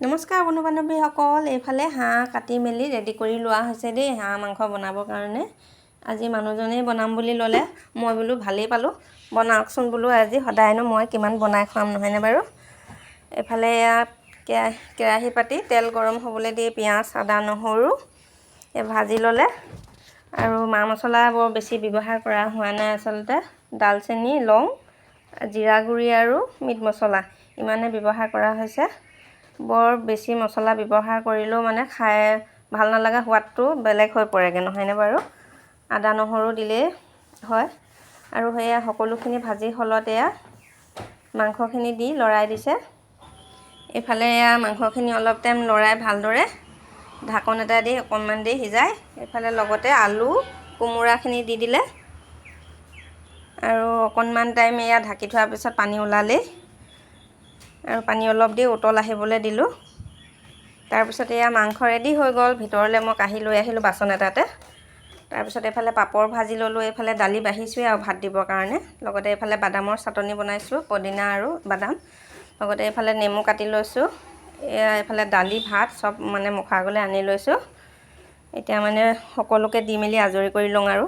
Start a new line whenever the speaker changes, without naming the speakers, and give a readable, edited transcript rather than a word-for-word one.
নমস্কাৰ বন্ধু বান্ধৱীসকল, এইফালে হাঁহ কাটি মেলি ৰেডি কৰি লোৱা হৈছে দেই হাঁহ মাংস বনাবৰ কাৰণে। আজি মানুহজনেই বনাম বুলি ল'লে, মই বোলো ভালেই পালোঁ, বনাওকচোন বোলো আজি, সদায়নো মই কিমান বনাই খুৱাম নহয়নে বাৰু। এইফালে কেৰাহী পাতি তেল গৰম হ'বলৈ দি পিঁয়াজ আদা নহৰু ভাজি ল'লে। আৰু মা মছলা বৰ বেছি ব্যৱহাৰ কৰা হোৱা নাই আচলতে, ডালচেনি লং জিৰা গুড়ি আৰু মিট মছলা ইমানে ব্যৱহাৰ কৰা হৈছে। বৰ বেছি মছলা ব্যৱহাৰ কৰিলেও মানে খাই ভাল নালাগে, সোৱাদটো বেলেগ হৈ পৰেগৈ নহয়নে বাৰু। আদা নহৰু দিলেই হয়। আৰু সেয়া সকলোখিনি ভাজি হলত এয়া মাংসখিনি দি লৰাই দিছে। এইফালে এয়া মাংসখিনি অলপ টাইম লৰাই ভালদৰে ঢাকন এটা দি অকণমান দেৰি সিজাই, এইফালে লগতে আলু কোমোৰাখিনি দি দিলে। আৰু অকণমান টাইম এয়া ঢাকি থোৱাৰ পিছত পানী ওলালেই, আৰু পানী অলপ দি উতল আহিবলৈ দিলোঁ। তাৰপিছত এয়া মাংস ৰেডি হৈ গ'ল। ভিতৰলৈ মই কাঢ়ি লৈ আহিলোঁ বাচন এটাতে। তাৰপিছত এইফালে পাপৰ ভাজি ল'লোঁ, এইফালে দালি বাঢ়িছোঁৱে আৰু ভাত দিবৰ কাৰণে। লগতে এইফালে বাদামৰ চাটনি বনাইছোঁ, পদিনা আৰু বাদাম। লগতে এইফালে নেমু কাটি লৈছোঁ। এয়া এইফালে দালি ভাত চব মানে মুখৰ আগলৈ আনি লৈছোঁ। এতিয়া মানে সকলোকে দি মেলি আজৰি কৰি লওঁ আৰু।